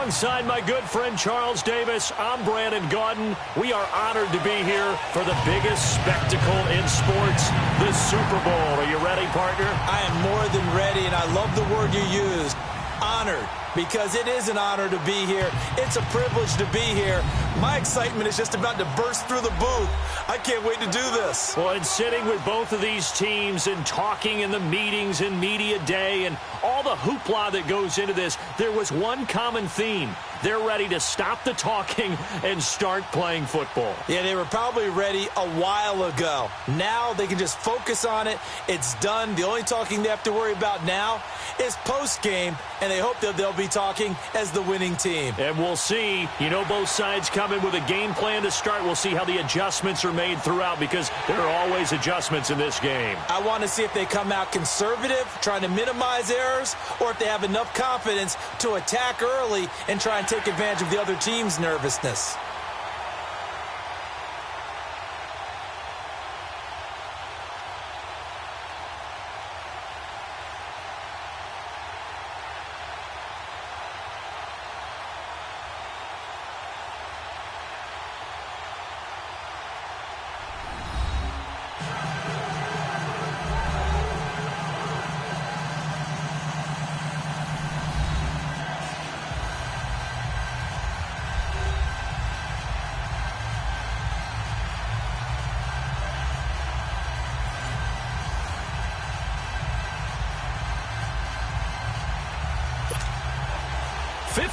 Alongside my good friend Charles Davis, I'm Brandon Gaudin. We are honored to be here for the biggest spectacle in sports, the Super Bowl. Are you ready, partner? I am more than ready, and I love the word you used, honored, because it is an honor to be here. It's a privilege to be here. My excitement is just about to burst through the booth. I can't wait to do this. Well, and sitting with both of these teams and talking in the meetings and media day and all the hoopla that goes into this, there was one common theme. They're ready to stop the talking and start playing football. Yeah, they were probably ready a while ago. Now they can just focus on it. It's done. The only talking they have to worry about now is post-game, and they hope that they'll be talking as the winning team. And we'll see. You know, both sides come in with a game plan to start. We'll see how the adjustments are made throughout, because there are always adjustments in this game. I want to see if they come out conservative, trying to minimize errors, or if they have enough confidence to attack early and try and take advantage of the other team's nervousness.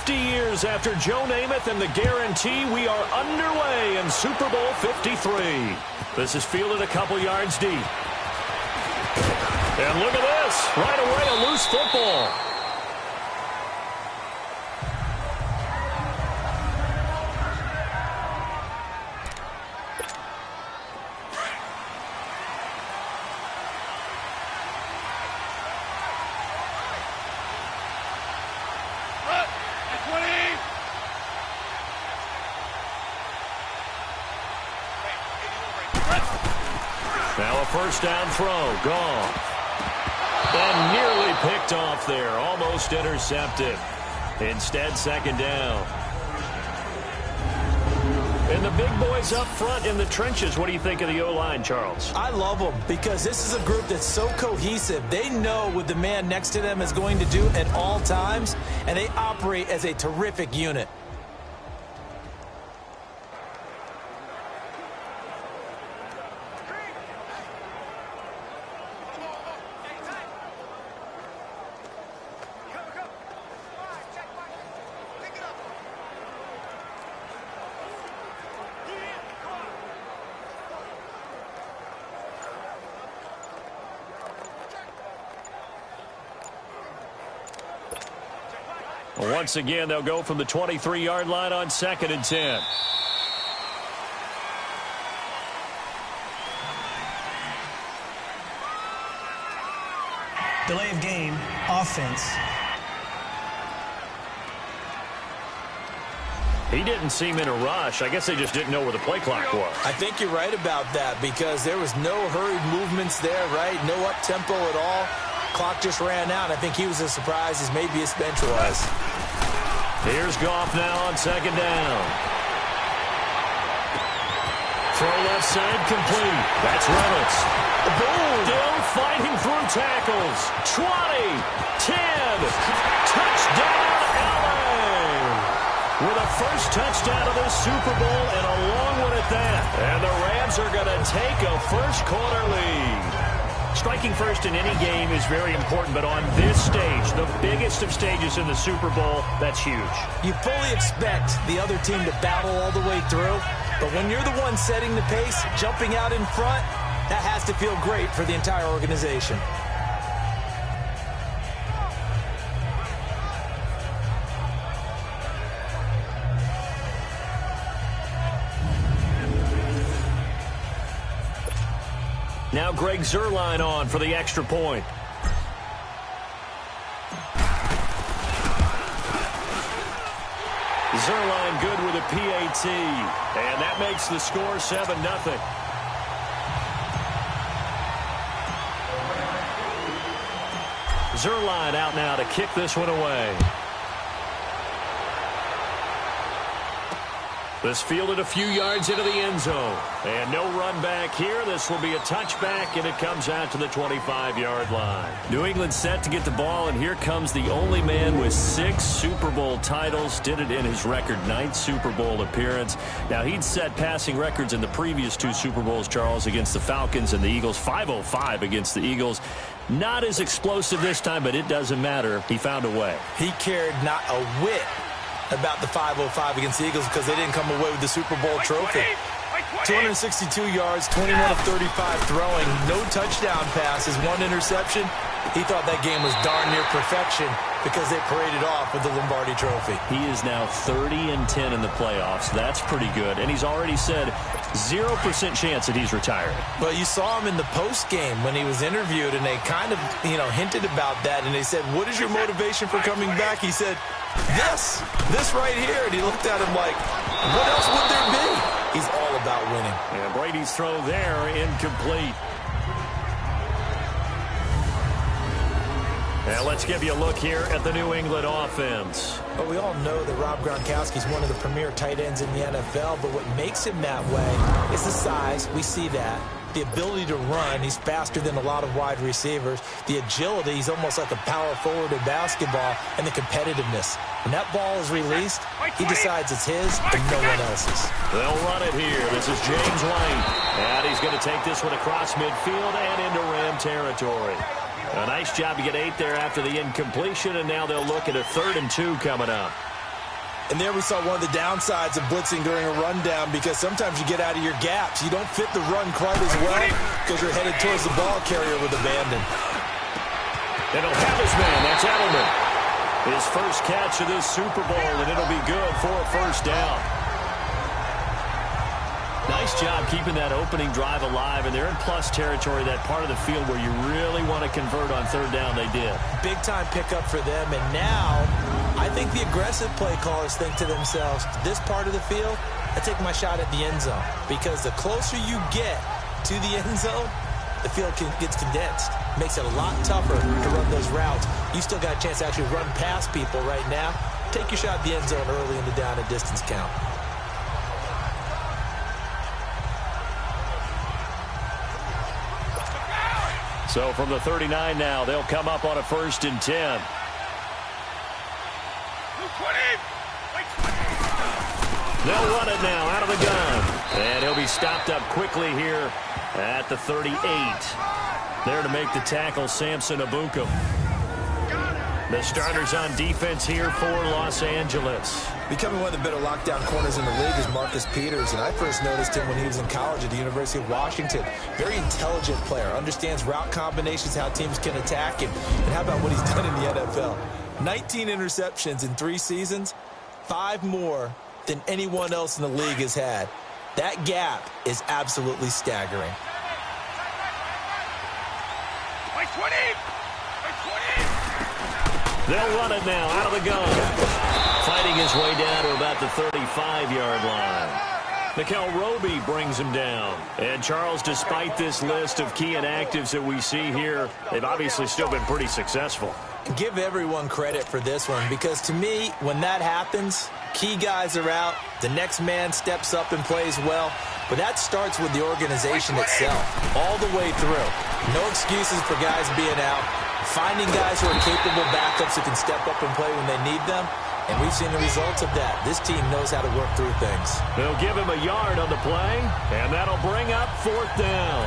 Years after Joe Namath and the guarantee, we are underway in Super Bowl 53. This is fielded a couple yards deep. And look at this. Right away, a loose football. Now a first down throw, gone. And nearly picked off there, almost intercepted. Instead, second down. And the big boys up front in the trenches, what do you think of the O-line, Charles? I love them because this is a group that's so cohesive. They know what the man next to them is going to do at all times, and they operate as a terrific unit. Once again, they'll go from the 23-yard line on 2nd and 10. Delay of game, offense. He didn't seem in a rush. I guess they just didn't know where the play clock was. I think you're right about that because there was no hurried movements there, right? No up-tempo at all. Clock just ran out. I think he was as surprised as maybe his bench was. Here's Goff now on 2nd down. Throw left side complete. That's Reynolds. Boom! Still fighting through tackles. 20, 10, touchdown LA! With a first touchdown of this Super Bowl and a long one at that. And the Rams are going to take a first-quarter lead. Striking first in any game is very important, but on this stage, the biggest of stages in the Super Bowl, that's huge. You fully expect the other team to battle all the way through, but when you're the one setting the pace, jumping out in front, that has to feel great for the entire organization. Now Greg Zuerlein on for the extra point. Zuerlein good with a PAT. And that makes the score 7-0. Zuerlein out now to kick this one away. This fielded a few yards into the end zone. And no run back here. This will be a touchback, and it comes out to the 25-yard line. New England set to get the ball, and here comes the only man with 6 Super Bowl titles. Did it in his record 9th Super Bowl appearance. Now, he'd set passing records in the previous 2 Super Bowls, Charles, against the Falcons and the Eagles. 505 against the Eagles. Not as explosive this time, but it doesn't matter. He found a way. He cared not a whit about the 505 against the Eagles because they didn't come away with the Super Bowl trophy. 262 yards, 21 of 35 throwing, no touchdown passes, 1 interception. He thought that game was darn near perfection because they paraded off with the Lombardi Trophy. He is now 30-10 in the playoffs. That's pretty good. And he's already said 0% chance that he's retiring. Well, you saw him in the post game when he was interviewed, and they kind of, hinted about that. And they said, "What is your motivation for coming back?" He said, This right here. And he looked at him like, what else would there be? He's all about winning. And Brady's throw there, incomplete. Now let's give you a look here at the New England offense. Well, we all know that Rob Gronkowski is one of the premier tight ends in the NFL, but what makes him that way is the size. We see that. The ability to run. He's faster than a lot of wide receivers. The agility. He's almost like a power forward in basketball. And the competitiveness. When that ball is released, he decides it's his and no one else's. They'll run it here. This is James White. And he's going to take this one across midfield and into Ram territory. A nice job to get 8 there after the incompletion, and now they'll look at a 3rd and 2 coming up. And there we saw one of the downsides of blitzing during a rundown, because sometimes you get out of your gaps. You don't fit the run quite as well because you're headed towards the ball carrier with abandon. And he'll have his man. That's Edelman. His first catch of this Super Bowl, and it'll be good for a first down. Nice job keeping that opening drive alive, and they're in plus territory, that part of the field where you really want to convert on 3rd down. They did. Big-time pickup for them, and now I think the aggressive play callers think to themselves, this part of the field, I take my shot at the end zone, because the closer you get to the end zone, the field gets condensed. Makes it a lot tougher to run those routes. You still got a chance to actually run past people right now. Take your shot at the end zone early in the down and distance count. So from the 39 now, they'll come up on a 1st and 10. They'll run it now out of the gun. And he'll be stopped up quickly here at the 38. There to make the tackle, Samson Ebukam. The starters on defense here for Los Angeles. Becoming one of the better lockdown corners in the league is Marcus Peters, and I first noticed him when he was in college at the University of Washington. Very intelligent player, understands route combinations, how teams can attack him, and how about what he's done in the NFL? 19 interceptions in 3 seasons, 5 more than anyone else in the league has had. That gap is absolutely staggering. They'll run it now out of the gun. Fighting his way down to about the 35-yard line. Mikel Roby brings him down. And Charles, despite this list of key inactives that we see here, they've obviously still been pretty successful. Give everyone credit for this one, because to me, when that happens, key guys are out, the next man steps up and plays well, but that starts with the organization itself, all the way through. No excuses for guys being out, finding guys who are capable backups who can step up and play when they need them, and we've seen the results of that. This team knows how to work through things. They'll give him a yard on the play, and that'll bring up 4th down.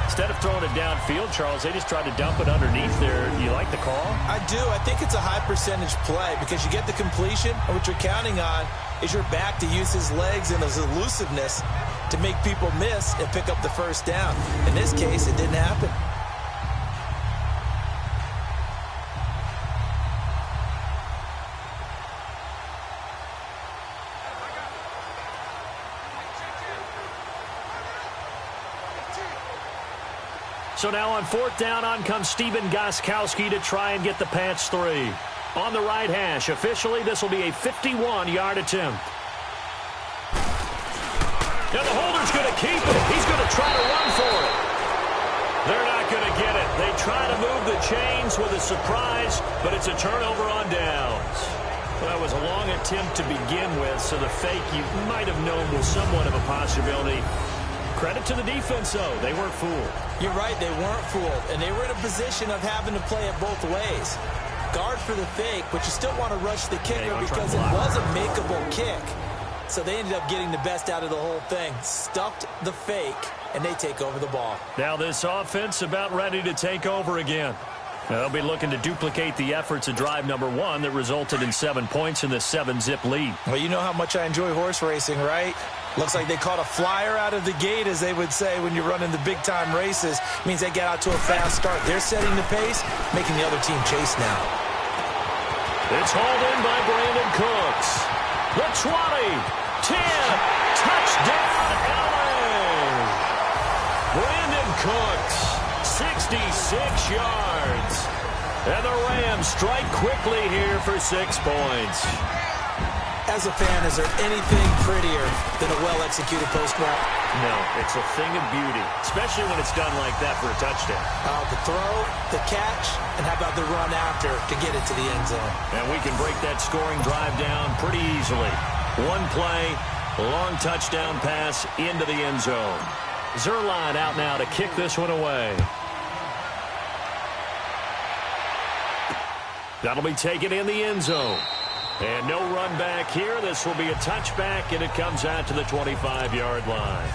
Instead of throwing it downfield, Charles, they just tried to dump it underneath there. You like the call? I do. I think it's a high percentage play because you get the completion, and what you're counting on is your back to use his legs and his elusiveness to make people miss and pick up the first down. In this case, it didn't happen. So now on 4th down, on comes Stephen Gostkowski to try and get the Pats 3. On the right hash, officially, this will be a 51-yard attempt. Now the holder's going to keep it. He's going to try to run for it. They're not going to get it. They try to move the chains with a surprise, but it's a turnover on downs. Well, that was a long attempt to begin with, so the fake you might have known was somewhat of a possibility. Credit to the defense, though. They weren't fooled. You're right, they weren't fooled, and they were in a position of having to play it both ways. Guard for the fake, but you still want to rush the kicker because it was a makeable kick. So they ended up getting the best out of the whole thing. Stuffed the fake, and they take over the ball. Now this offense about ready to take over again. They'll be looking to duplicate the efforts of drive number 1 that resulted in 7 points in the 7-zip lead. Well, you know how much I enjoy horse racing, right? Looks like they caught a flyer out of the gate, as they would say when you're running the big-time races. Means they get out to a fast start. They're setting the pace, making the other team chase now. It's hauled in by Brandon Cooks. The 20, 10, touchdown, Allen! Brandon Cooks, 66 yards. And the Rams strike quickly here for 6 points. As a fan, is there anything prettier than a well-executed post route? No, it's a thing of beauty, especially when it's done like that for a touchdown. The throw, the catch, and how about the run after to get it to the end zone? And we can break that scoring drive down pretty easily. One play, long touchdown pass into the end zone. Zuerlein out now to kick this one away. That'll be taken in the end zone. And no run back here. This will be a touchback, and it comes out to the 25-yard line.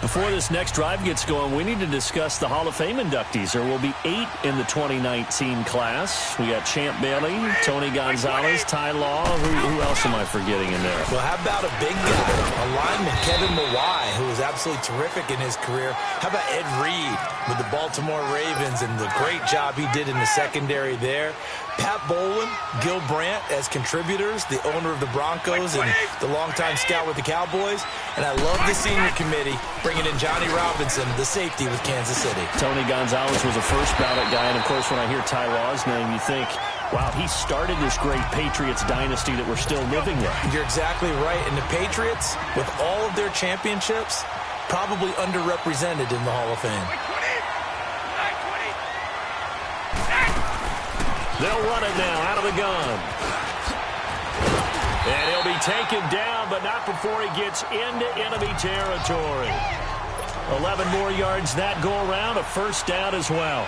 Before this next drive gets going, we need to discuss the Hall of Fame inductees. There will be 8 in the 2019 class. We got Champ Bailey, Tony Gonzalez, Ty Law. Who else am I forgetting in there? Well, how about a big guy, a lineman, Kevin Mawai, who was absolutely terrific in his career. How about Ed Reed with the Baltimore Ravens and the great job he did in the secondary there. Pat Bowlen, Gil Brandt as contributors, the owner of the Broncos and the longtime scout with the Cowboys. And I love the senior committee bringing in Johnny Robinson, the safety with Kansas City. Tony Gonzalez was a first ballot guy. And, of course, when I hear Ty Law's name, you think, wow, he started this great Patriots dynasty that we're still living in. You're exactly right. And the Patriots, with all of their championships, probably underrepresented in the Hall of Fame. They'll run it now out of the gun. And he'll be taken down, but not before he gets into enemy territory. 11 more yards that go around, a first down as well.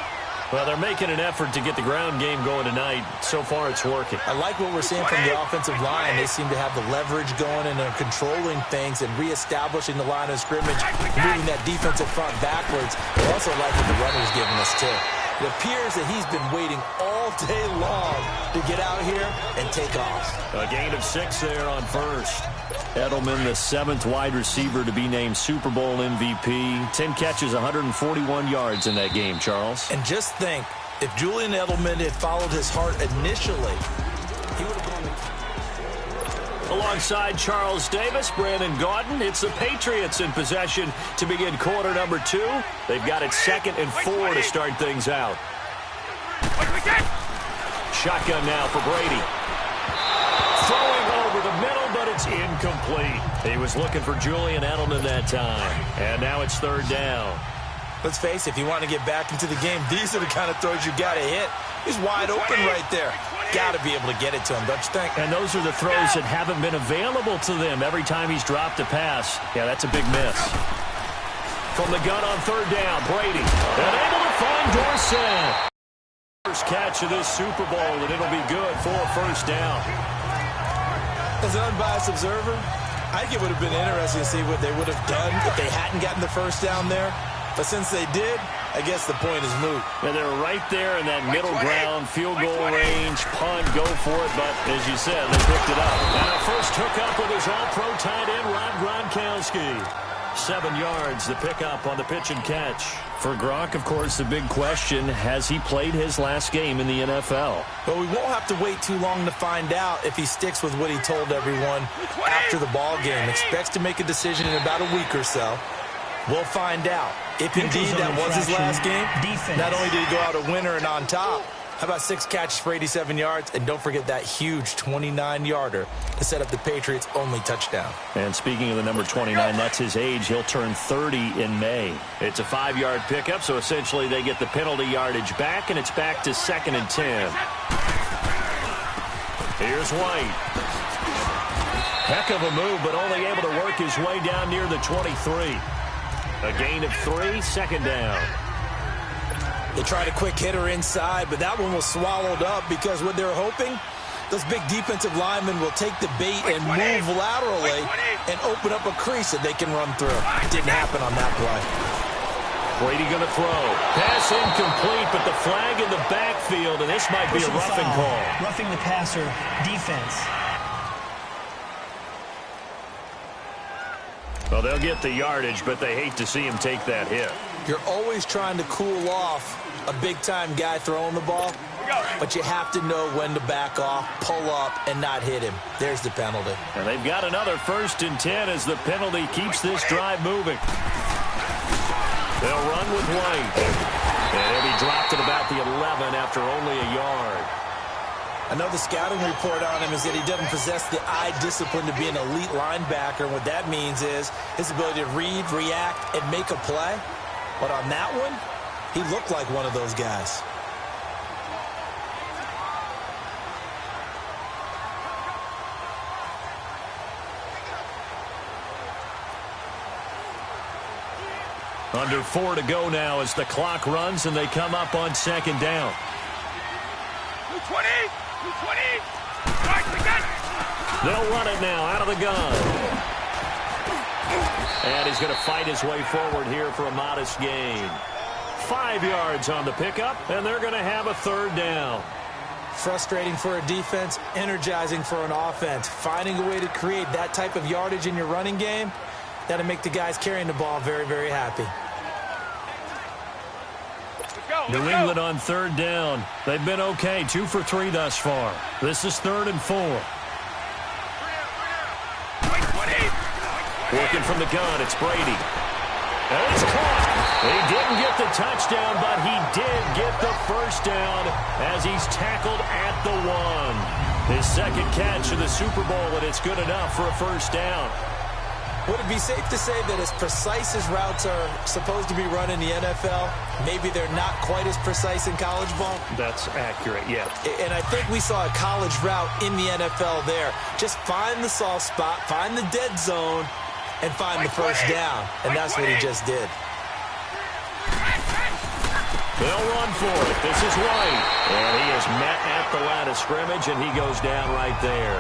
Well, they're making an effort to get the ground game going tonight. So far, it's working. I like what we're seeing from the offensive line. They seem to have the leverage going, and they're controlling things and reestablishing the line of scrimmage, moving that defensive front backwards. I also like what the runner's giving us, too. It appears that he's been waiting all day long to get out here and take off. A gain of 6 there on first. Edelman, the 7th wide receiver to be named Super Bowl MVP. 10 catches, 141 yards in that game, Charles. And just think, if Julian Edelman had followed his heart initially, he would have gone. Alongside Charles Davis, Brandon Gaudin, it's the Patriots in possession to begin quarter number 2. They've got it 2nd and 4 to start things out. Shotgun now for Brady. Throwing over the middle, but it's incomplete. He was looking for Julian Edelman that time. And now it's 3rd down. Let's face it, if you want to get back into the game, these are the kind of throws you got to hit. He's wide open right there. Got to be able to get it to him, don't you think? And those are the throws that haven't been available to them every time he's dropped a pass. Yeah, that's a big miss. From the gun on 3rd down, Brady. And able to find Dorsett. First catch of this Super Bowl, and it'll be good for a first down. As an unbiased observer, I think it would have been interesting to see what they would have done if they hadn't gotten the first down there. But since they did, I guess the point is moot. And they're right there in that middle ground, field goal range, punt, go for it. But as you said, they picked it up. And our first hookup with his all-pro tight end, Rob Gronkowski. 7 yards, the pickup on the pitch and catch. For Gronk, of course, the big question, has he played his last game in the NFL? But we won't have to wait too long to find out if he sticks with what he told everyone after the ball game. Expects to make a decision in about a week or so. We'll find out. If indeed that was his last game, not only did he go out a winner and on top, how about 6 catches for 87 yards? And don't forget that huge 29-yarder to set up the Patriots' only touchdown. And speaking of the number 29, that's his age. He'll turn 30 in May. It's a 5-yard pickup, so essentially they get the penalty yardage back, and it's back to 2nd and 10. Here's White. Heck of a move, but only able to work his way down near the 23. A gain of 3, second down. They tried a quick hitter inside, but that one was swallowed up because what they're hoping, those big defensive linemen will take the bait and move laterally and open up a crease that they can run through. It didn't happen on that play. Brady going to throw. Pass incomplete, but the flag in the backfield, and this might be a roughing call. Roughing the passer defense. Well, they'll get the yardage, but they hate to see him take that hit. You're always trying to cool off a big-time guy throwing the ball, but you have to know when to back off, pull up, and not hit him. There's the penalty. And they've got another 1st and 10 as the penalty keeps this drive moving. They'll run with White. And he'll be dropped at about the 11 after only a yard. I know the scouting report on him is that he doesn't possess the eye discipline to be an elite linebacker. And what that means is his ability to read, react, and make a play. But on that one, he looked like one of those guys. Under 4 to go now as the clock runs and they come up on 2nd down. 220! 220! They'll run it now out of the gun. And he's going to fight his way forward here for a modest gain. 5 yards on the pickup, and they're going to have a 3rd down. Frustrating for a defense, energizing for an offense. Finding a way to create that type of yardage in your running game, that'll make the guys carrying the ball very, very happy. New England on 3rd down. They've been okay, 2 for 3 thus far. This is 3rd and 4. Working from the gun, it's Brady. And it's caught. He didn't get the touchdown, but he did get the 1st down as he's tackled at the 1. His 2nd catch of the Super Bowl, and it's good enough for a 1st down. Would it be safe to say that as precise as routes are supposed to be run in the NFL, maybe they're not quite as precise in college ball? That's accurate, yeah. And I think we saw a college route in the NFL there. Just find the soft spot, find the dead zone, and find the 1st down. And that's what he just did. They'll run for it. This is White. And he is met at the line of scrimmage, and he goes down right there.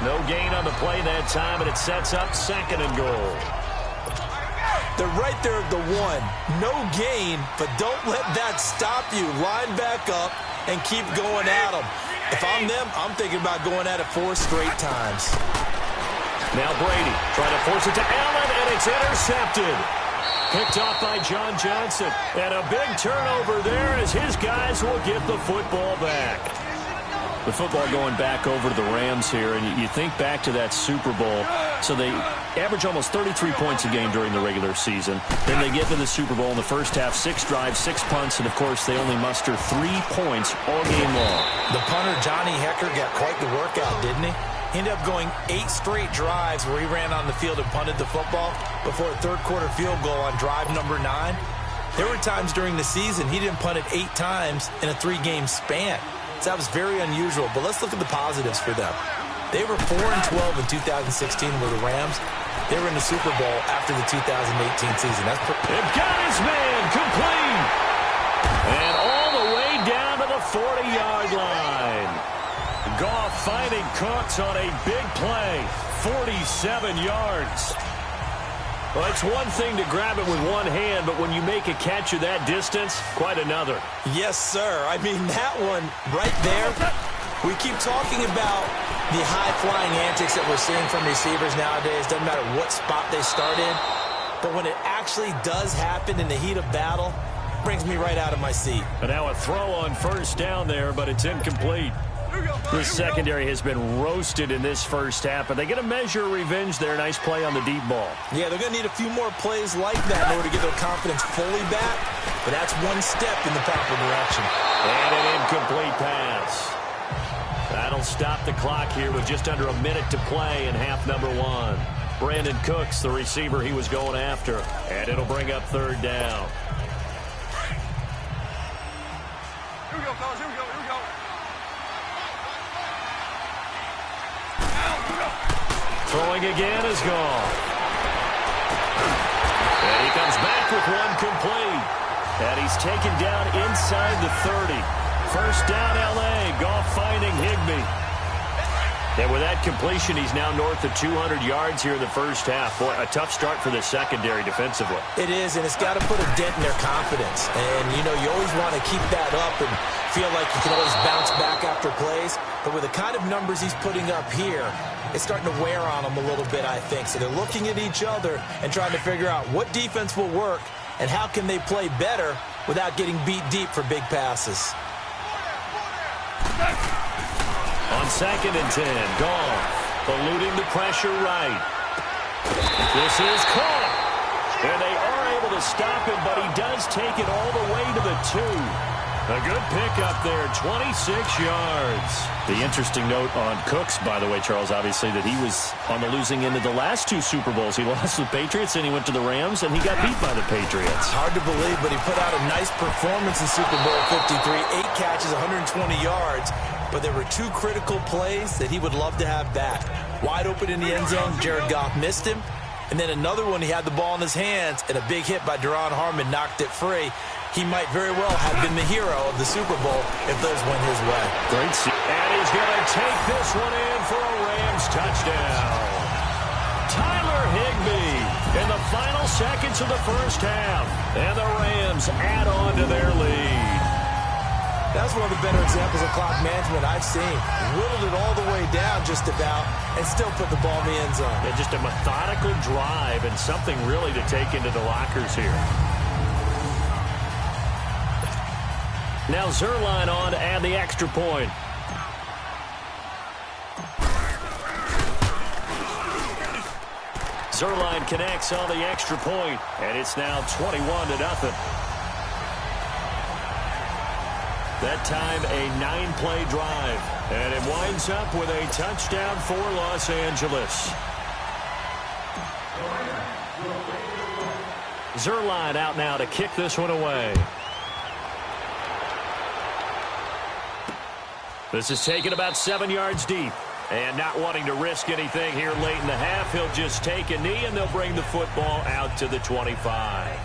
No gain on the play that time, and it sets up 2nd and goal. They're right there at the 1. No gain, but don't let that stop you. Line back up and keep going at them. If I'm them, I'm thinking about going at it 4 straight times. Now Brady trying to force it to Allen, and it's intercepted. Picked off by John Johnson. And a big turnover there as his guys will get the football back. The football going back over to the Rams here, and you think back to that Super Bowl. So they average almost 33 points a game during the regular season. Then they get to the Super Bowl in the first half, 6 drives, 6 punts, and, of course, they only muster 3 points all game long. The punter, Johnny Hecker, got quite the workout, didn't he? He ended up going 8 straight drives where he ran on the field and punted the football before a third-quarter field goal on drive number 9. There were times during the season he didn't punt it 8 times in a 3-game span. So that was very unusual, but let's look at the positives for them. They were 4-12 in 2016 with the Rams. They were in the Super Bowl after the 2018 season. They've got his man complete. And all the way down to the 40-yard line. Goff finding Cooks on a big play. 47 yards. Well, it's one thing to grab it with one hand, but when you make a catch of that distance, quite another. Yes, sir. I mean, that one right there, we keep talking about the high-flying antics that we're seeing from receivers nowadays. Doesn't matter what spot they start in. But when it actually does happen in the heat of battle, it brings me right out of my seat. And now a throw on 1st down there, but it's incomplete. This secondary has been roasted in this first half, but they get a measure of revenge there. Nice play on the deep ball. Yeah, they're going to need a few more plays like that in order to get their confidence fully back, but that's one step in the proper direction. And an incomplete pass. That'll stop the clock here with just under a minute to play in half number 1. Brandon Cooks, the receiver he was going after, and it'll bring up 3rd down. Here we go, fellas. Here we go. Throwing again is gone. And he comes back with one complete. And he's taken down inside the 30. First down, L.A. Goff finding Higbee. And with that completion, he's now north of 200 yards here in the first half. Boy, a tough start for the secondary defensively. It is, and it's got to put a dent in their confidence. And, you know, you always want to keep that up and feel like you can always bounce back after plays. But with the kind of numbers he's putting up here, it's starting to wear on them a little bit, I think. So they're looking at each other and trying to figure out what defense will work and how can they play better without getting beat deep for big passes. On 2nd and 10, Goff eluding the pressure right. This is caught. And they are able to stop him, but he does take it all the way to the 2. A good pickup there, 26 yards. The interesting note on Cooks, by the way, Charles, obviously, that he was on the losing end of the last 2 Super Bowls. He lost the Patriots, and he went to the Rams, and he got beat by the Patriots. Hard to believe, but he put out a nice performance in Super Bowl 53. 8 catches, 120 yards. But there were 2 critical plays that he would love to have back. Wide open in the end zone, Jared Goff missed him. And then another one, he had the ball in his hands, and a big hit by Duron Harmon knocked it free. He might very well have been the hero of the Super Bowl if those went his way. Great. And he's going to take this one in for a Rams touchdown. Tyler Higbee in the final seconds of the first half. And the Rams add on to their lead. That's one of the better examples of clock management I've seen. Whittled it all the way down just about and still put the ball in the end zone. And just a methodical drive and something really to take into the lockers here. Now Zuerlein on to add the extra point. Zuerlein connects on the extra point, and it's now 21-0. That time a 9-play drive, and it winds up with a touchdown for Los Angeles. Zuerlein out now to kick this one away. This is taken about 7 yards deep. And not wanting to risk anything here late in the half, he'll just take a knee, and they'll bring the football out to the 25.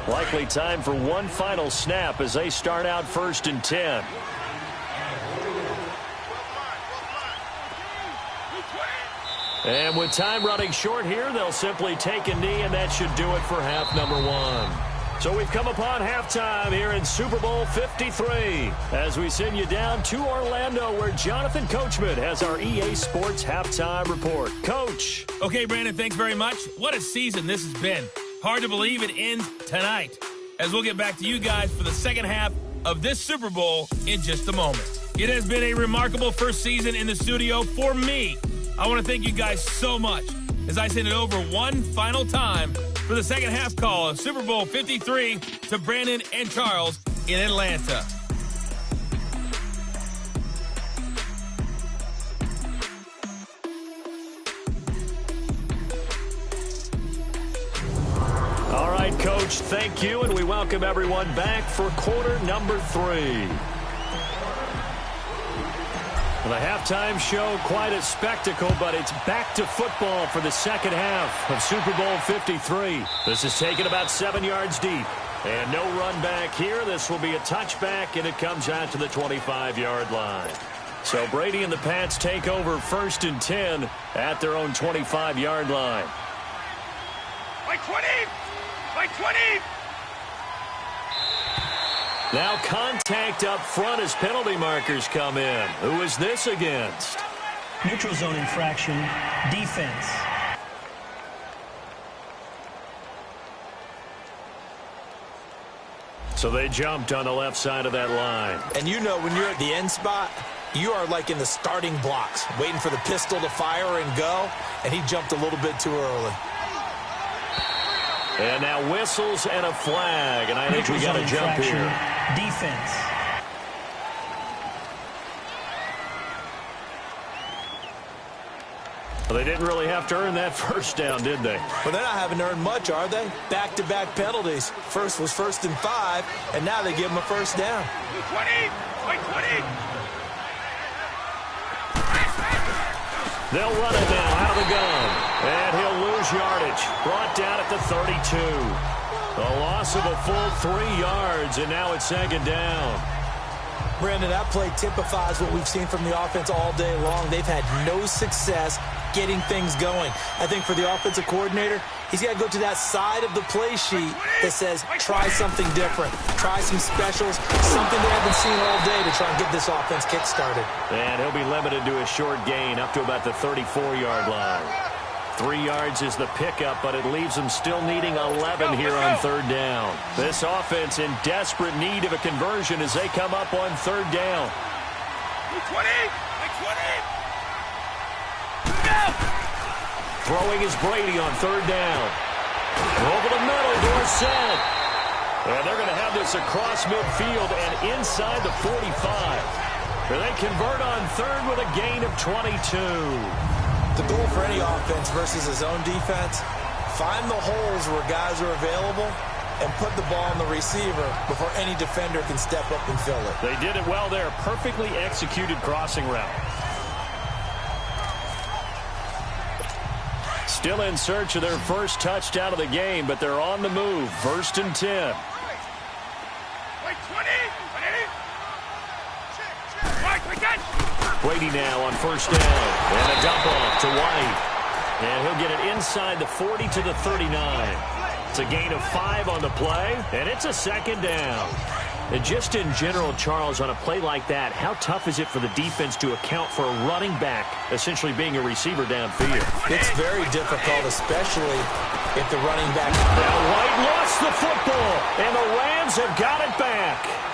Likely time for one final snap as they start out 1st and 10. And with time running short here, they'll simply take a knee, and that should do it for half number 1. So we've come upon halftime here in Super Bowl 53 as we send you down to Orlando where Jonathan Coachman has our EA Sports halftime report. Coach. Okay, Brandon, thanks very much. What a season this has been. Hard to believe it ends tonight as we'll get back to you guys for the second half of this Super Bowl in just a moment. It has been a remarkable first season in the studio for me. I want to thank you guys so much as I send it over one final time for the second half call of Super Bowl 53 to Brandon and Charles in Atlanta. All right, Coach, thank you, and we welcome everyone back for quarter number 3. The halftime show, quite a spectacle, but it's back to football for the second half of Super Bowl 53. This is taken about 7 yards deep. And no run back here. This will be a touchback, and it comes out to the 25-yard line. So Brady and the Pats take over 1st and 10 at their own 25-yard line. By 20! By 20! Now contact up front as penalty markers come in. Who is this against? Neutral zone infraction, defense. So they jumped on the left side of that line. And you know when you're at the end spot, you are like in the starting blocks, waiting for the pistol to fire and go, and he jumped a little bit too early. And now whistles and a flag, and I think we got to jump here. Defense. Well, they didn't really have to earn that first down, did they? Well, they're not having earned much, are they? Back-to-back penalties. First was 1st and 5, and now they give them a first down. 20! By 20! They'll run it now out of the gun. And he'll lose yardage. Brought down at the 32. A loss of a full 3 yards, and now it's second down. Brandon, that play typifies what we've seen from the offense all day long. They've had no success getting things going. I think for the offensive coordinator, he's got to go to that side of the play sheet that says, try something different. Try some specials, something they haven't seen all day to try and get this offense kick-started. And he'll be limited to a short gain up to about the 34-yard line. 3 yards is the pickup, but it leaves them still needing 11 here on third down. This offense in desperate need of a conversion as they come up on third down. 20! 20! Go! Throwing is Brady on third down. Over the middle, Dorsett. And they're going to have this across midfield and inside the 45. And they convert on third with a gain of 22. The goal for any offense versus his own defense, find the holes where guys are available and put the ball on the receiver before any defender can step up and fill it. They did it well there. Perfectly executed crossing route. Still in search of their first touchdown of the game, but they're on the move. First and 10. Brady now on first down. And a dump off to White. And he'll get it inside the 40 to the 39. It's a gain of 5 on the play, and it's a second down. And just in general, Charles, on a play like that, how tough is it for the defense to account for a running back essentially being a receiver downfield? It's very difficult, especially if the running back... Now White lost the football, and the Rams have got it back.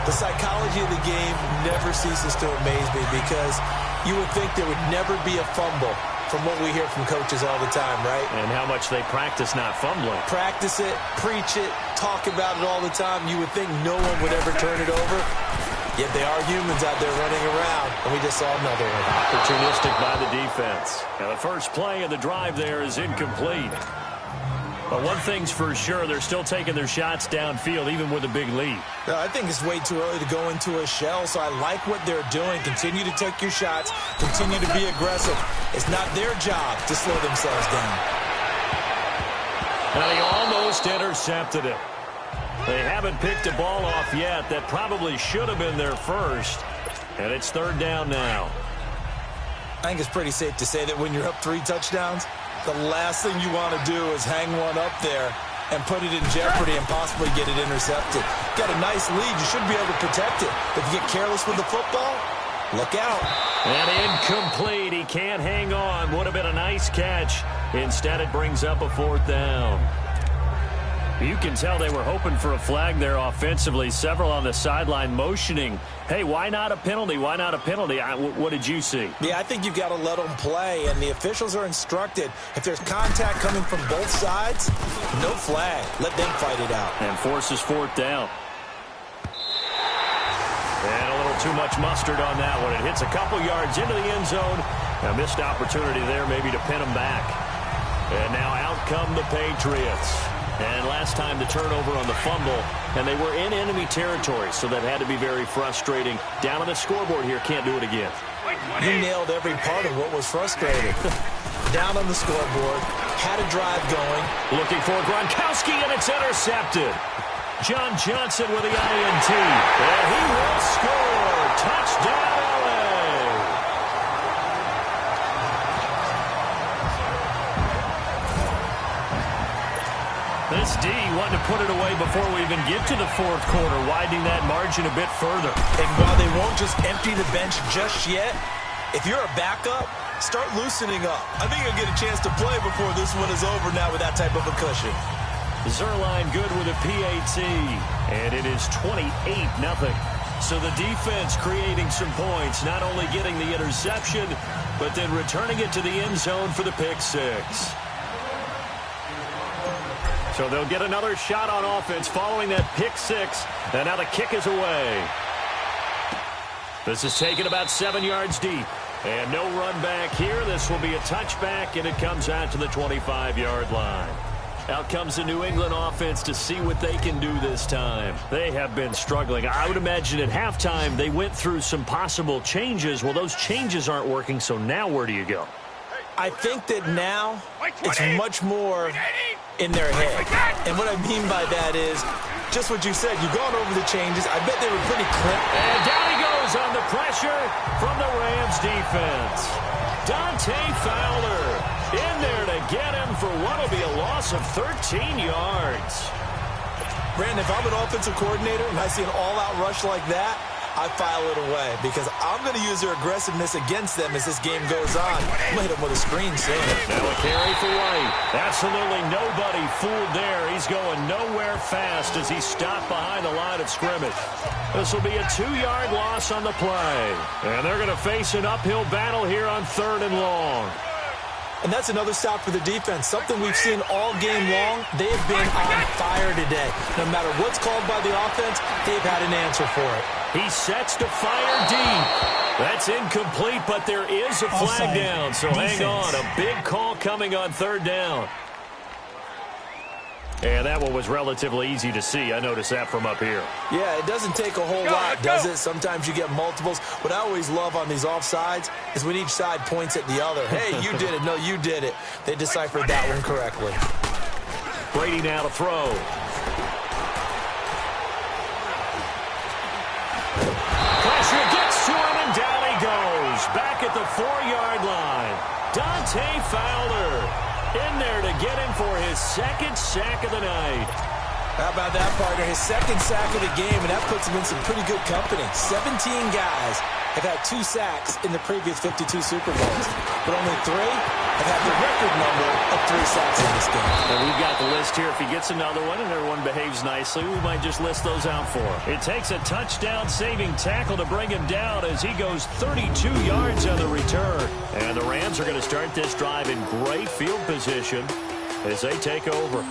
The psychology of the game never ceases to amaze me because you would think there would never be a fumble from what we hear from coaches all the time, right? And how much they practice not fumbling. Practice it, preach it, talk about it all the time. You would think no one would ever turn it over. Yet they are humans out there running around, and we just saw another one. Opportunistic by the defense. Now the first play of the drive there is incomplete. But one thing's for sure, they're still taking their shots downfield, even with a big lead. I think it's way too early to go into a shell, so I like what they're doing. Continue to take your shots. Continue to be aggressive. It's not their job to slow themselves down. Now he almost intercepted it. They haven't picked a ball off yet. That probably should have been their first. And it's third down now. I think it's pretty safe to say that when you're up 3 touchdowns, the last thing you want to do is hang one up there and put it in jeopardy and possibly get it intercepted. Got a nice lead. You should be able to protect it. If you get careless with the football, look out. And incomplete. He can't hang on. Would have been a nice catch. Instead, it brings up a fourth down. You can tell they were hoping for a flag there offensively. Several on the sideline motioning, hey, why not a penalty? Why not a penalty? What did you see? Yeah, I think you've got to let them play, and the officials are instructed. If there's contact coming from both sides, no flag. Let them fight it out. And forces fourth down. And a little too much mustard on that one. It hits a couple yards into the end zone. A missed opportunity there maybe to pin them back. And now out come the Patriots. And last time the turnover on the fumble, and they were in enemy territory, so that had to be very frustrating. Down on the scoreboard here, can't do it again. You nailed every part of what was frustrating. Down on the scoreboard, had a drive going. Looking for Gronkowski, and it's intercepted. John Johnson with the INT, and he will score. Touchdown, LA. This D wanting to put it away before we even get to the fourth quarter, widening that margin a bit further. And while they won't just empty the bench just yet, if you're a backup, start loosening up. I think you'll get a chance to play before this one is over now with that type of a cushion. Zuerlein good with a PAT, and it is 28-0. So the defense creating some points, not only getting the interception, but then returning it to the end zone for the pick six. So they'll get another shot on offense following that pick six, and now the kick is away. This is taken about 7 yards deep, and no run back here. This will be a touchback, and it comes out to the 25-yard line. Out comes the New England offense to see what they can do this time. They have been struggling. I would imagine at halftime they went through some possible changes. Well, those changes aren't working, so now where do you go? I think that now it's much more in their head. And what I mean by that is just what you said. You've gone over the changes. I bet they were pretty clipped. And down he goes on the pressure from the Rams defense. Dante Fowler in there to get him for what will be a loss of 13 yards. Brandon, if I'm an offensive coordinator and I see an all-out rush like that, I file it away because I'm going to use their aggressiveness against them as this game goes on. I'm going to hit them with a screen soon. Now a carry for White. Absolutely nobody fooled there. He's going nowhere fast as he's stopped behind the line of scrimmage. This will be a 2-yard loss on the play. And they're going to face an uphill battle here on 3rd and long. And that's another stop for the defense. Something we've seen all game long. They have been on fire today. No matter what's called by the offense, they've had an answer for it. He sets to fire deep. That's incomplete, but there is a flag down. So hang on. A big call coming on 3rd down. And that one was relatively easy to see. I noticed that from up here. Yeah, it doesn't take a whole lot, does it? Sometimes you get multiples. What I always love on these offsides is when each side points at the other. Hey, you did it. No, you did it. They deciphered that one correctly. Brady now to throw. Pressure gets to him, and down he goes. Back at the 4-yard line. Dante Fowler in there to get him for his 2nd sack of the night. How about that, partner? His 2nd sack of the game, and that puts him in some pretty good company. 17 guys have had 2 sacks in the previous 52 Super Bowls, but only 3 have had the record number of 3 sacks in this game. And we've got the list here. If he gets another one and everyone behaves nicely, we might just list those out for him. It takes a touchdown-saving tackle to bring him down as he goes 32 yards on the return. And the Rams are going to start this drive in great field position as they take over.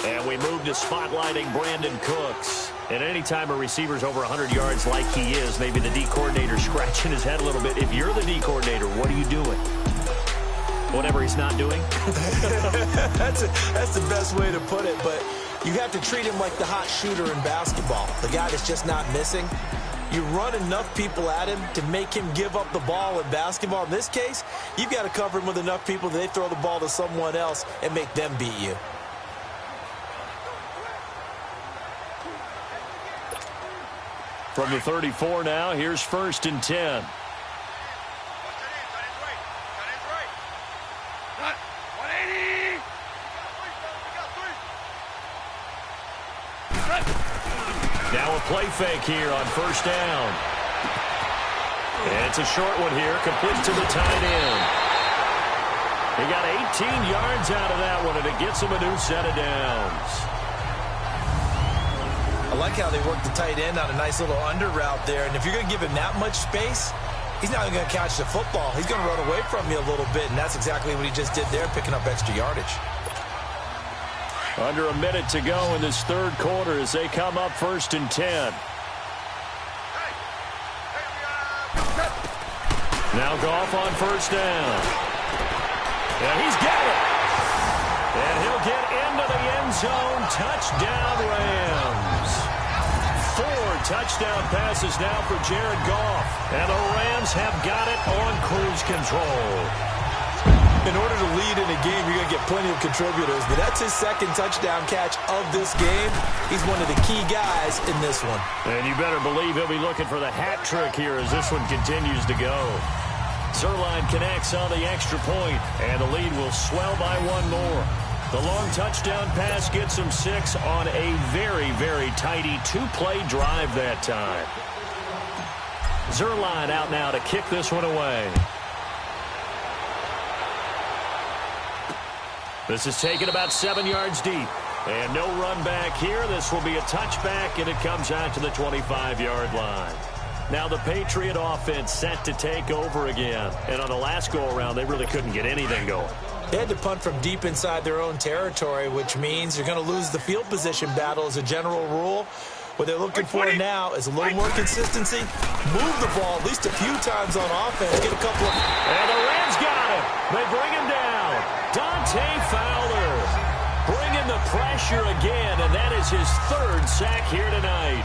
And we move to spotlighting Brandon Cooks. And anytime a receiver's over 100 yards like he is, maybe the D coordinator scratching his head a little bit. If you're the D coordinator, what are you doing? Whatever he's not doing? That's the best way to put it, but you have to treat him like the hot shooter in basketball, the guy that's just not missing. You run enough people at him to make him give up the ball in basketball. In this case, you've got to cover him with enough people that they throw the ball to someone else and make them beat you. From the 34 now, here's 1st and 10. Now a play fake here on 1st down. And it's a short one here, complete to the tight end. He got 18 yards out of that one, and it gets him a new set of downs. I like how they work the tight end on a nice little under route there. And if you're going to give him that much space, he's not even going to catch the football. He's going to run away from you a little bit, and that's exactly what he just did there, picking up extra yardage. Under a minute to go in this 3rd quarter as they come up 1st and 10. Now Goff on 1st down. And he's got it. And he'll get into the end zone. Touchdown, Rams. 4 touchdown passes now for Jared Goff. And the Rams have got it on cruise control. In order to lead in a game, you're going to get plenty of contributors, but that's his 2nd touchdown catch of this game. He's one of the key guys in this one. And you better believe he'll be looking for the hat trick here as this one continues to go. Zuerlein connects on the extra point, and the lead will swell by 1 more. The long touchdown pass gets him 6 on a very, very tidy 2-play drive that time. Zuerlein out now to kick this one away. This is taken about 7 yards deep. And no run back here. This will be a touchback, and it comes out to the 25-yard line. Now the Patriot offense set to take over again. And on the last go-around, they really couldn't get anything going. They had to punt from deep inside their own territory, which means you're going to lose the field position battle as a general rule. What they're looking for now is a little more consistency. Move the ball at least a few times on offense. Get a couple of... And the Rams got it. They bring him down. Dante Fowler bringing the pressure again, and that is his third sack here tonight.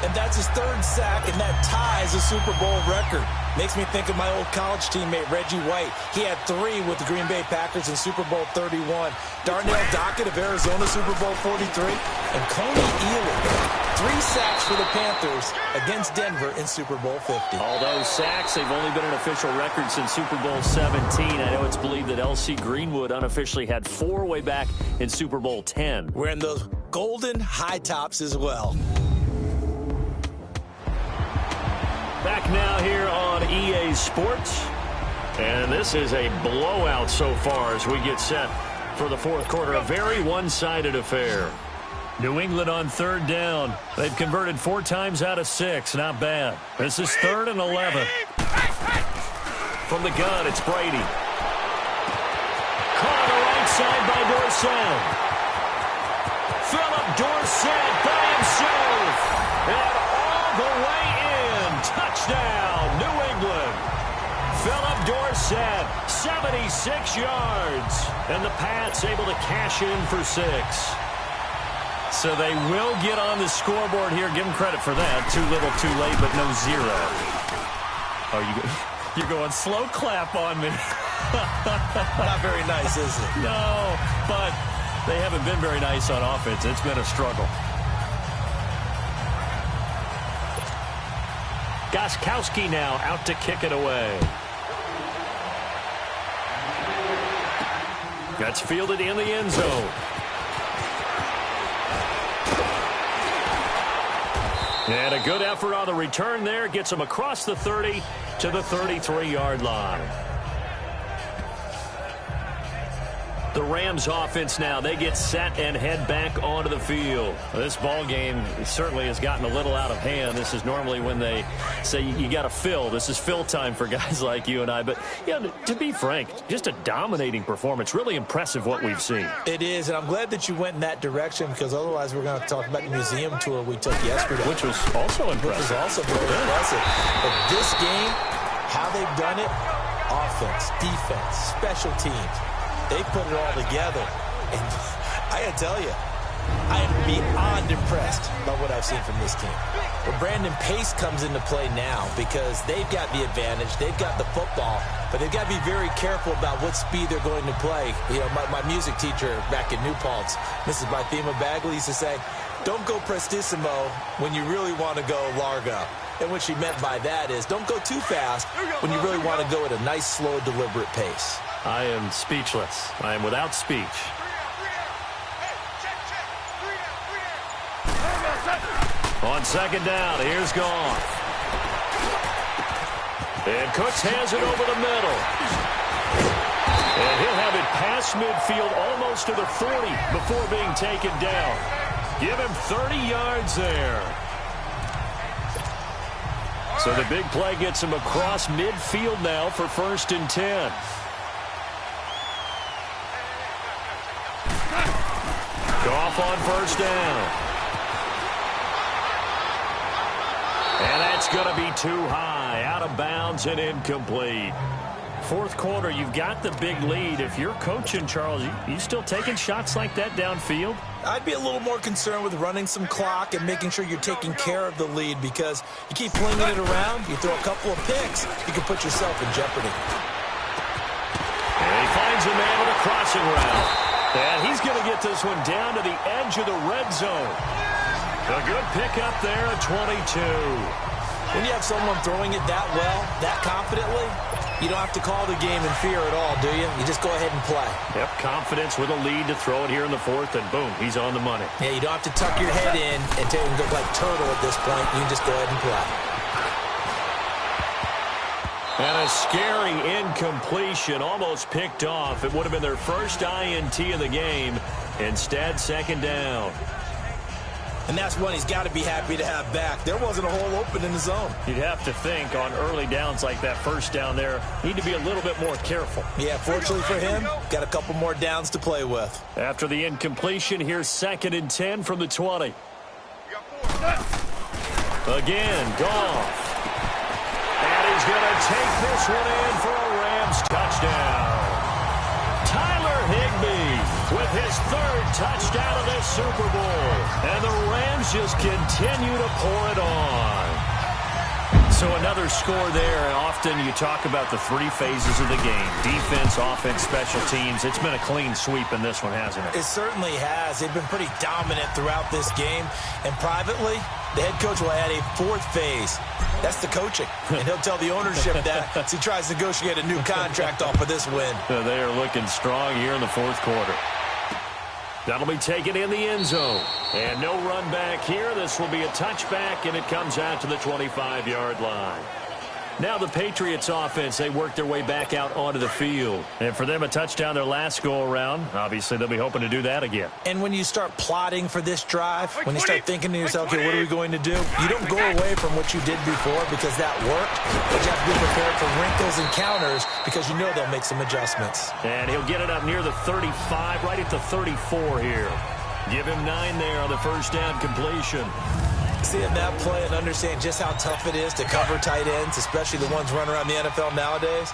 And that's his third sack, and that ties a Super Bowl record. Makes me think of my old college teammate, Reggie White. He had 3 with the Green Bay Packers in Super Bowl 31. Darnell Dockett of Arizona, Super Bowl 43. And Coney Ealy, 3 sacks for the Panthers against Denver in Super Bowl 50. All those sacks, they've only been an official record since Super Bowl 17. I know it's believed that L.C. Greenwood unofficially had 4 way back in Super Bowl 10. Wearing those golden high tops as well. Back now here on EA Sports. And this is a blowout so far as we get set for the fourth quarter. A very one-sided affair. New England on third down. They've converted 4 times out of 6. Not bad. This is 3rd and 11. From the gun, it's Brady. Caught on the right side by Dorsett. Philip Dorsett by himself. And all the way in. Touchdown, New England. Philip Dorsett, 76 yards. And the Pats able to cash in for 6. So they will get on the scoreboard here. Give them credit for that. Too little, too late, but no 0. Oh, you're going slow clap on me. Not very nice, is it? No, but they haven't been very nice on offense. It's been a struggle. Gostkowski now out to kick it away. That's fielded in the end zone. And a good effort on the return there. Gets him across the 30 to the 33-yard line. The Rams offense now, they get set and head back onto the field. This ball game certainly has gotten a little out of hand. This is normally when they say you got to fill. This is fill time for guys like you and I. But, yeah, to be frank, just a dominating performance. Really impressive what we've seen. It is, and I'm glad that you went in that direction because otherwise we're going to talk about the museum tour we took yesterday. Which was also impressive. Which was also very impressive. But this game, how they've done it, offense, defense, special teams. They put it all together. And I got to tell you, I am beyond impressed by what I've seen from this team. But Brandon Pace comes into play now because they've got the advantage. They've got the football, but they've got to be very careful about what speed they're going to play. You know, my music teacher back in New Paltz, Mrs. Bythema Bagley, used to say, don't go prestissimo when you really want to go largo. And what she meant by that is don't go too fast when you really want to go at a nice, slow, deliberate pace. I am speechless. I am without speech. On second down, here's Goff. And Cooks has it over the middle. And he'll have it past midfield almost to the 40 before being taken down. Give him 30 yards there. So the big play gets him across midfield now for 1st and 10. Goff on 1st down. And that's going to be too high. Out of bounds and incomplete. Fourth quarter, you've got the big lead. If you're coaching, Charles, you still taking shots like that downfield? I'd be a little more concerned with running some clock and making sure you're taking care of the lead because you keep flinging it around, you throw a couple of picks, you can put yourself in jeopardy. And he finds a man with a crossing route. And he's going to get this one down to the edge of the red zone. A good pickup there at 22. When you have someone throwing it that well, that confidently, you don't have to call the game in fear at all, do you? You just go ahead and play. Yep, confidence with a lead to throw it here in the 4th, and boom, he's on the money. Yeah, you don't have to tuck your head in and look like turtle at this point. You can just go ahead and play. And a scary incompletion, almost picked off. It would have been their first INT of the game. Instead, 2nd down. And that's one he's got to be happy to have back. There wasn't a hole open in the zone. You'd have to think on early downs like that, 1st down there, need to be a little bit more careful. Yeah, fortunately for him, got a couple more downs to play with. After the incompletion, here's 2nd and 10 from the 20. Again, Goff. And he's going to take this one in for a Rams touchdown. Tyler Higbee. with his third touchdown of this Super Bowl. And the Rams just continue to pour it on. So another score there, and often you talk about the three phases of the game. Defense, offense, special teams. It's been a clean sweep in this one, hasn't it? It certainly has. They've been pretty dominant throughout this game. And privately, the head coach will add a fourth phase. That's the coaching. And he'll tell the ownership that as he tries to negotiate a new contract off of this win. They are looking strong here in the fourth quarter. That'll be taken in the end zone. And no run back here. This will be a touchback, and it comes out to the 25-yard line. Now the Patriots offense, they work their way back out onto the field. And for them, a touchdown their last go-around. Obviously, they'll be hoping to do that again. And when you start plotting for this drive, when you start thinking to yourself, okay, what are we going to do? You don't go away from what you did before because that worked. But you have to be prepared for wrinkles and counters because you know they'll make some adjustments. And he'll get it up near the 35, right at the 34 here. Give him 9 there on the first down completion. Seeing that play and understand just how tough it is to cover tight ends, especially the ones running around the NFL nowadays,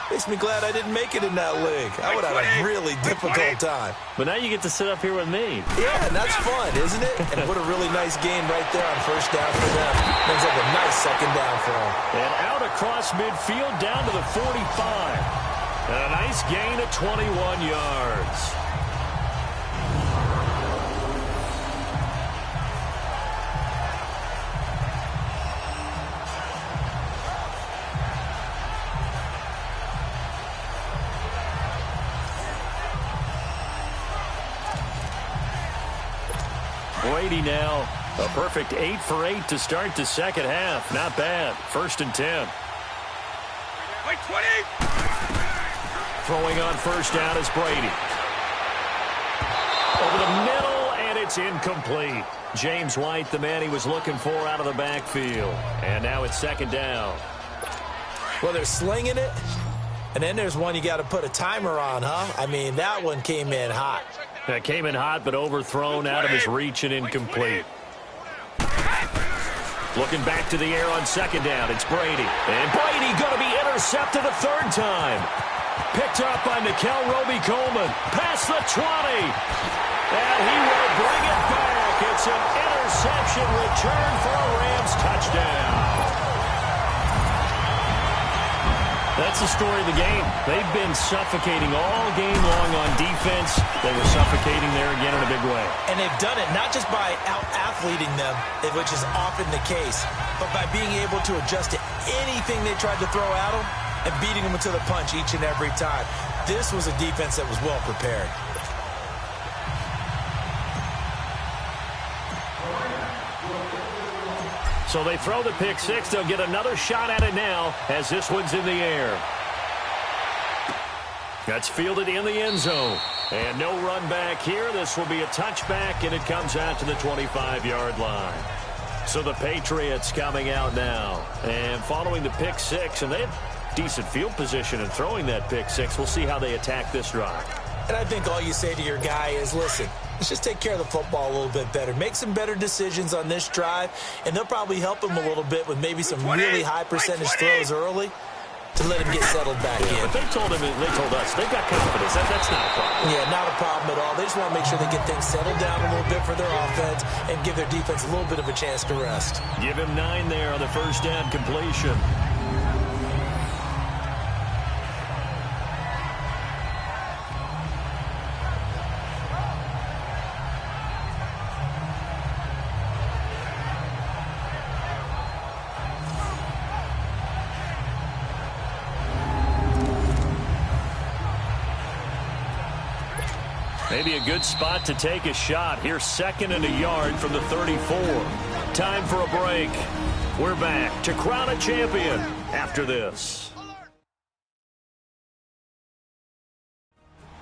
makes me glad I didn't make it in that league. I would have a really difficult time. But now you get to sit up here with me. Yeah, and that's fun, isn't it? And what a really nice game right there on first down for them. Looks like a nice second down for them. And out across midfield down to the 45. And a nice gain of 21 yards. Brady now, a perfect 8 for 8 to start the second half. Not bad. 1st and 10. Wait, 20. Throwing on first down is Brady. Over the middle, and it's incomplete. James White, the man he was looking for out of the backfield. And now it's second down. Well, they're slinging it, and then there's one you got to put a timer on, huh? I mean, that one came in hot. That came in hot, but overthrown out of his reach and incomplete. Looking back to the air on second down, it's Brady. And Brady going to be intercepted a third time. Picked up by Nickel Roby-Coleman. Past the 20. And he will bring it back. It's an interception return for a Rams touchdown. That's the story of the game. They've been suffocating all game long on defense. They were suffocating there again in a big way. And they've done it not just by out-athleting them, which is often the case, but by being able to adjust to anything they tried to throw at them and beating them to the punch each and every time. This was a defense that was well prepared. So they throw the pick six. They'll get another shot at it now as this one's in the air. That's fielded in the end zone. And no run back here. This will be a touchback, and it comes out to the 25-yard line. So the Patriots coming out now. And following the pick six, and they have decent field position in throwing that pick six. We'll see how they attack this drive. And I think all you say to your guy is, listen, let's just take care of the football a little bit better. Make some better decisions on this drive, and they'll probably help him a little bit with maybe some really high percentage throws early to let him get settled back in. But they told us, they've got confidence. That's not a problem. Yeah, not a problem at all. They just want to make sure they get things settled down a little bit for their offense and give their defense a little bit of a chance to rest. Give him 9 there on the first down completion. Maybe a good spot to take a shot. Here's 2nd and a yard from the 34. Time for a break. We're back to crown a champion after this.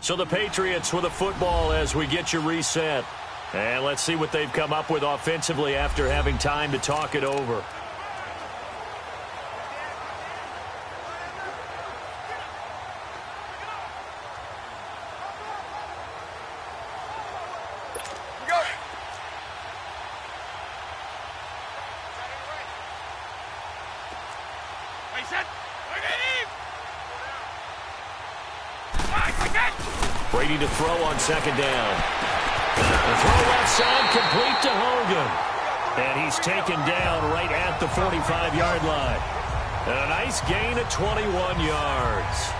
So the Patriots with a football as we get you reset. And let's see what they've come up with offensively after having time to talk it over. Brady to throw on second down. The throw left side, complete to Hogan. And he's taken down right at the 45-yard line. And a nice gain of 21 yards.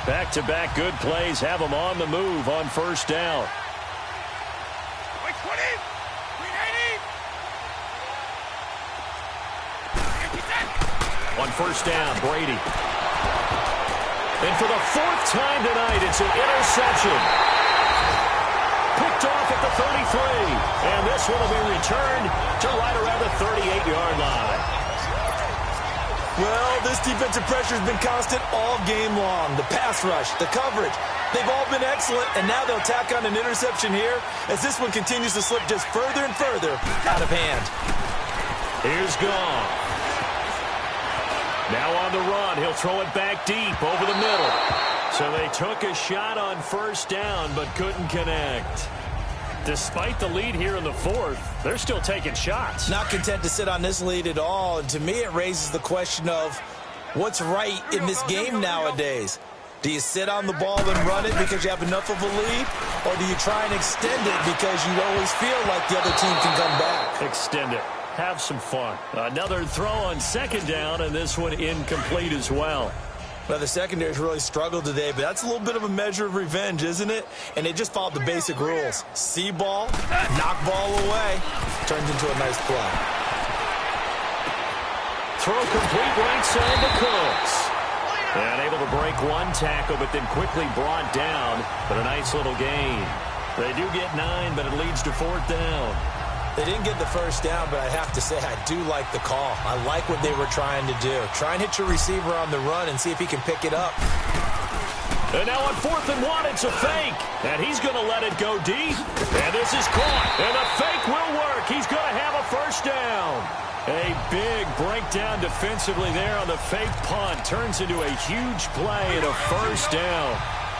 Back-to-back good plays have them on the move on first down. On first down, Brady. And for the fourth time tonight, it's an interception. Picked off at the 33. And this one will be returned to right around the 38-yard line. Well, this defensive pressure has been constant all game long. The pass rush, the coverage, they've all been excellent, and now they'll tack on an interception here as this one continues to slip just further and further out of hand. Here's Goff. Now on the run, he'll throw it back deep over the middle. So they took a shot on first down, but couldn't connect. Despite the lead here in the fourth, they're still taking shots. Not content to sit on this lead at all. And to me, it raises the question of what's right in this game nowadays. Do you sit on the ball and run it because you have enough of a lead? Or do you try and extend it because you always feel like the other team can come back? Extend it. Have some fun. Another throw on second down, and this one incomplete as well. Well, the secondary's really struggled today, but that's a little bit of a measure of revenge, isn't it? And they just followed the basic rules. See ball, knock ball away. Turns into a nice play. Throw complete right side to Cooks. And able to break one tackle, but then quickly brought down. But a nice little gain. They do get 9, but it leads to fourth down. They didn't get the first down, but I have to say I do like the call. I like what they were trying to do. Try and hit your receiver on the run and see if he can pick it up. And now on 4th and 1, it's a fake. And he's going to let it go deep. And this is caught. And the fake will work. He's going to have a first down. A big breakdown defensively there on the fake punt. Turns into a huge play and a first down.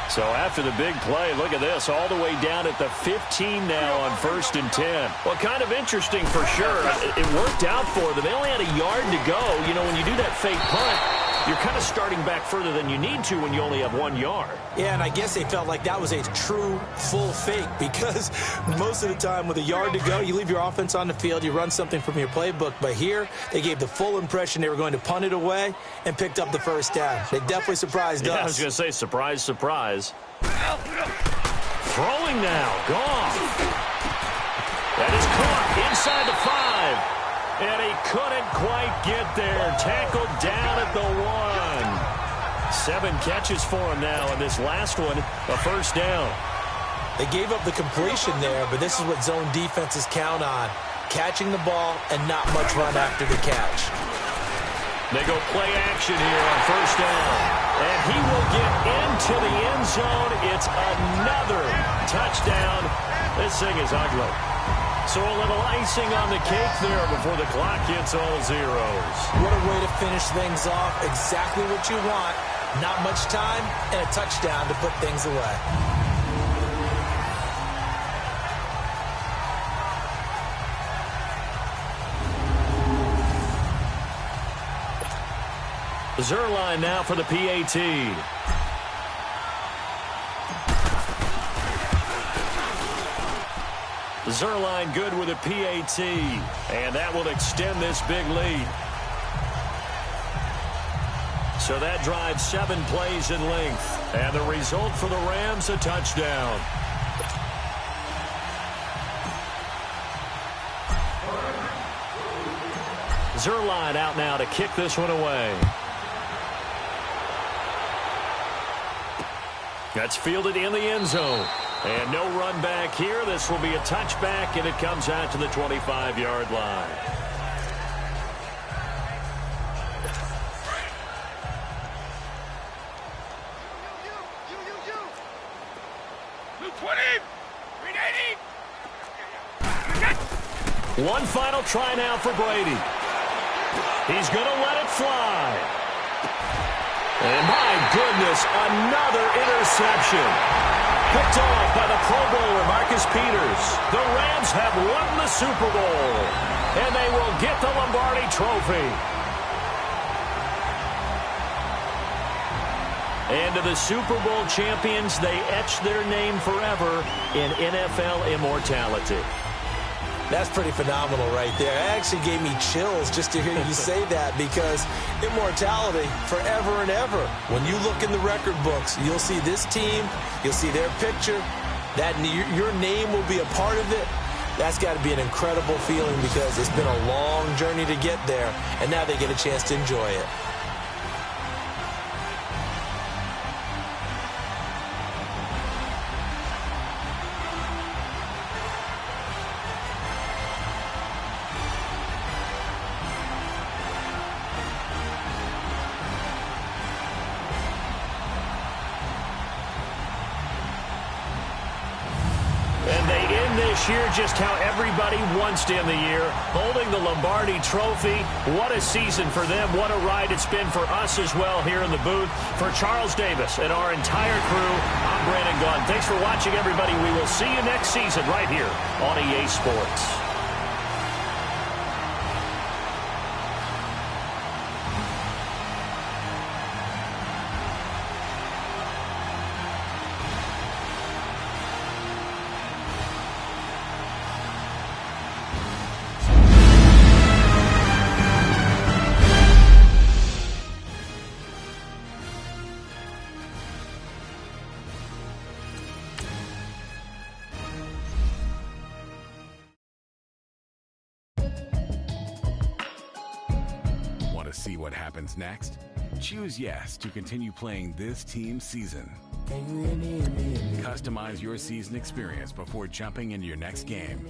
So after the big play, look at this, all the way down at the 15 now on 1st and 10. Well, kind of interesting for sure. It worked out for them. They only had a yard to go. You know, when you do that fake punt, you're kind of starting back further than you need to when you only have 1 yard. Yeah, and I guess they felt like that was a true full fake because most of the time with a yard to go, you leave your offense on the field, you run something from your playbook. But here, they gave the full impression they were going to punt it away and picked up the first down. They definitely surprised us. I was going to say, surprise, surprise. Throwing now, Goff. That is caught inside the 5. And he couldn't quite get there. Tackled down at the 1. 7 catches for him now, and this last one, a first down. They gave up the completion there, but this is what zone defenses count on. Catching the ball and not much run after the catch. They go play action here on first down. And he will get into the end zone. It's another touchdown. This thing is ugly. So a little icing on the cake there before the clock hits all zeros. What a way to finish things off. Exactly what you want. Not much time and a touchdown to put things away. Zuerlein now for the PAT. Zuerlein good with a PAT, and that will extend this big lead. So that drives 7 plays in length, and the result for the Rams, a touchdown. Zuerlein out now to kick this one away. That's fielded in the end zone. And no run back here. This will be a touchback, and it comes out to the 25-yard line. One final try now for Brady. He's going to let it fly. And my goodness, another interception. Picked off by the Pro Bowler, Marcus Peters. The Rams Eagles have won the Super Bowl, and they will get the Lombardi Trophy. And to the Super Bowl champions, they etch their name forever in NFL immortality. That's pretty phenomenal right there. It actually gave me chills just to hear you say that, because immortality forever and ever. When you look in the record books, you'll see this team, you'll see their picture, that your name will be a part of it. That's got to be an incredible feeling, because it's been a long journey to get there, and now they get a chance to enjoy it. Year just how everybody wants to end the year, holding the Lombardi Trophy. What a season for them. What a ride it's been for us as well here in the booth. For Charles Davis and our entire crew, I'm Brandon Gaudin. Thanks for watching, everybody. We will see you next season right here on EA Sports. See what happens next? Choose yes to continue playing this team's season. Customize your season experience before jumping into your next game.